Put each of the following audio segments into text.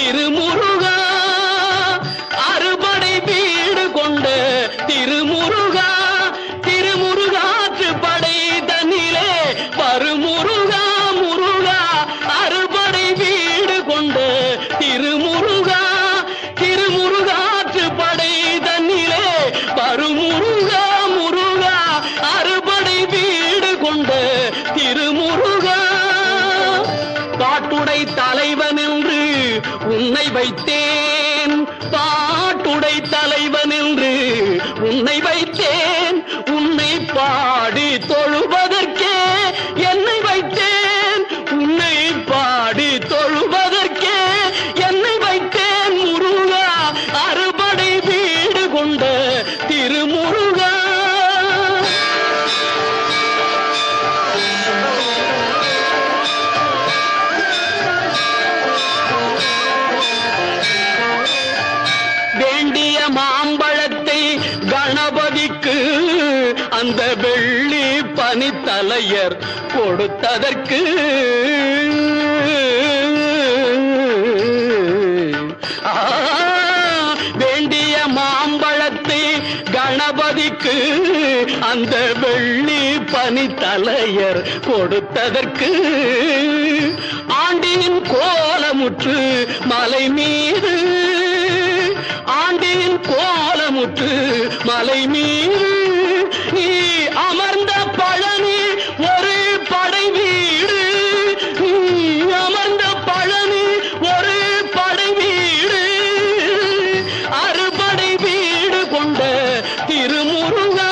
திருமுருகா அறுபடை வீடு கொண்ட திருமுருகா திருமுருகாற்று படை தன்னிலே வருமுருகா முருகா அறுபடை வீடு கொண்ட திருமுருகா திருமுருகாற்று படை தன்னிலே வருமுருகா முருகா அறுபடை வீடு கொண்ட திருமுருகா பாட்டுடை தலைவன் என்று உன்னை வைத்தேன் பாட்டுடை தலைவன் என்று உன்னை வைத்தேன் உன்னை பாடி தொழுவதற்கே என்னை வைத்தேன் உன்னை பாடி தொழுவதற்கே என்னை வைத்தேன் முருகா அறுபடை வீடு கொண்ட திருமுருகா வேண்டிய மாம்பழத்தை கணபதிக்கு அந்த வெள்ளி பனித்தலையர் கொடுத்ததற்கு வேண்டிய மாம்பழத்தை கணபதிக்கு அந்த வெள்ளி பனித்தலையர் கொடுத்ததற்கு ஆண்டியின் கோலமுற்று மலை மீது ஆண்டின் கோலமுற்று மலை மீது நீ அமர்ந்த பழனி ஒரு படை வீடு நீ அமர்ந்த பழனி ஒரு படை வீடு அறுபடை வீடு கொண்ட திருமுருகா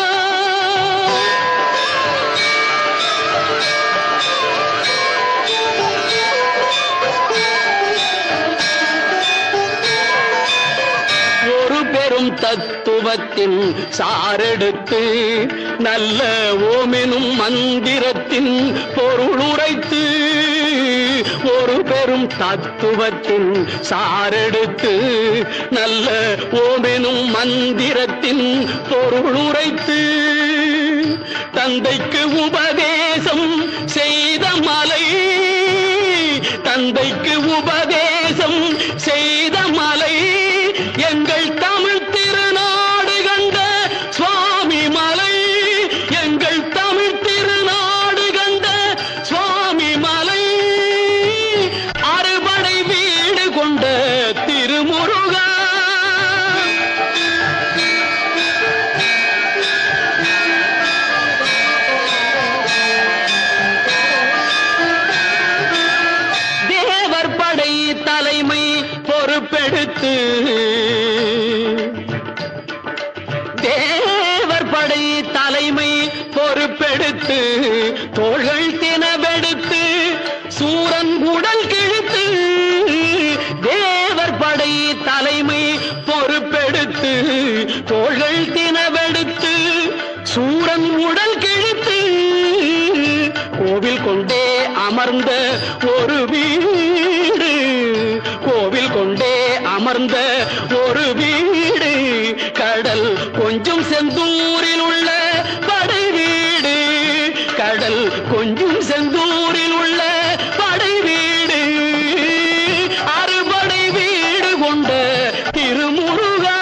பெரும் தத்துவத்தின் சாரெடுத்து நல்ல ஓமெனும் மந்திரத்தின் பொருள் உரைத்து ஒரு பெரும் தத்துவத்தின் சாரெடுத்து நல்ல ஓமெனும் மந்திரத்தின் பொருள் உரைத்து தந்தைக்கு உபதேசம் செய்த மலை தந்தைக்கு உபதேசம் செய்த மலை எங்கள் தமிழ் திருநாடு கண்ட சுவாமி மலை எங்கள் தமிழ் திருநாடு கண்ட சுவாமி மலை அறுபடை வீடு கொண்ட திருமுருகா தேவர் படை தலைமை பொறுப்பெடுத்து தேவர் படை தலைமை பொறுப்பெடுத்து தோள்கள் தினவெடுத்து சூரன் உடல் கிழித்து தேவர் படை தலைமை பொறுப்பெடுத்து தோள்கள் தினவெடுத்து சூரன் உடல் கிழித்து கோவில் கொண்டே அமர்ந்த ஒரு வீடு கோவில் கொண்டே அமர்ந்த ஒரு வீடு கடல் கொஞ்சம் செந்தூரில் உள்ள படை வீடு கடல் கொஞ்சம் செந்தூரில் உள்ள படை வீடு அறுபடை வீடு கொண்ட திருமுருகா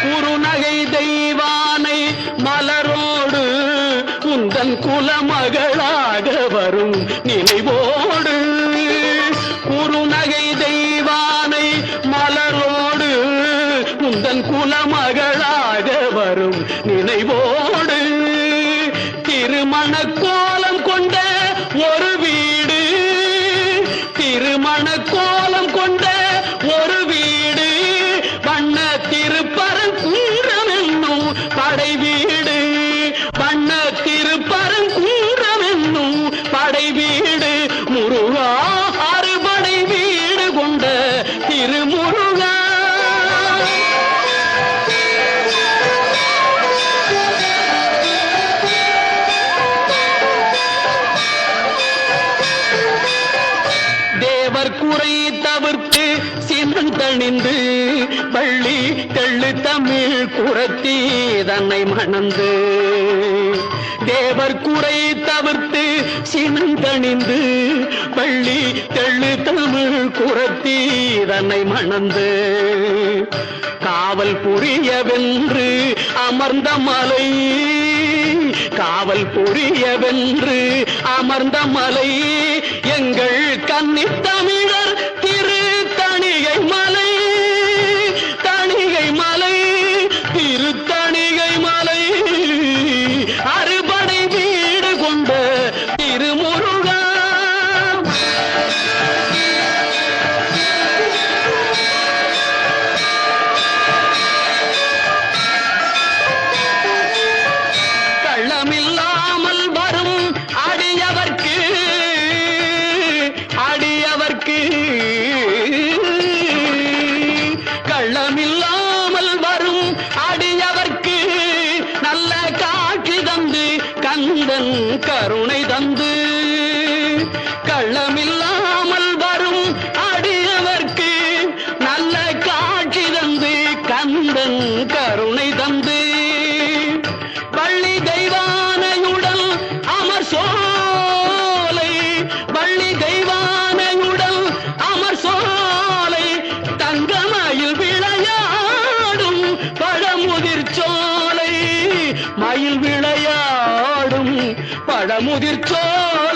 குறுநகை தெய்வானை மலரோடு உந்தன் குலமகளாக வரும் நினைவோடு குறுநகை தெய்வானை மலரோடு உந்தன் குலமகளாக வரும் நினைவோடு திருமண கோலம் கொண்ட ஒரு வீடு திருமண கோலம் கொண்ட ஒரு வீடு வண்ண திருப்பரங்குன்றம் என்னும் படை வீடு வண்ண திருப்பரங்குன்றம் என்னும் படை வீடு முருகா அறுபடை வீடு கொண்ட திருமுருகா தேவர் குறை தவிர்த்து சினந்தணிந்து வள்ளி தெள்ளு தமிழ் குரத்தி தன்னை மணந்து தேவர் குறை தவிர்த்து சினந்தணிந்து பள்ளி தெள்ளு தமிழ் குரத்தி தன்னை மணந்து காவல் புரியவென்று அமர்ந்த மலை காவல் புரியவென்று அமர்ந்த மலை எங்கள் கன்னித் தமிழர் திரு தணிகை மலை தணிகை மலை திரு தணிகை மலை அறுபடை வீடு கொண்ட திருமுருகா கள்ளமில்லாமல் வரும் அடியவர்க்கு அடியவர்க்கு கள்ளமில்லாமல் வரும் அடியவர்க்கு நல்ல காட்சி தந்து கந்தன் கருணை தந்து கள்ளமில்லாமல் வரும் அடியவர்க்கு நல்ல காட்சி தந்து கந்தன் கருணை தந்து வள்ளி தெய்வானையுடன் அமர் சோலை வள்ளி தெய்வானையுடன் அமர் சோலை தங்கமயில் விளையாடும் பழமுதிர் சோலை மயில் விளையாடும் பழமுதிர் சோலை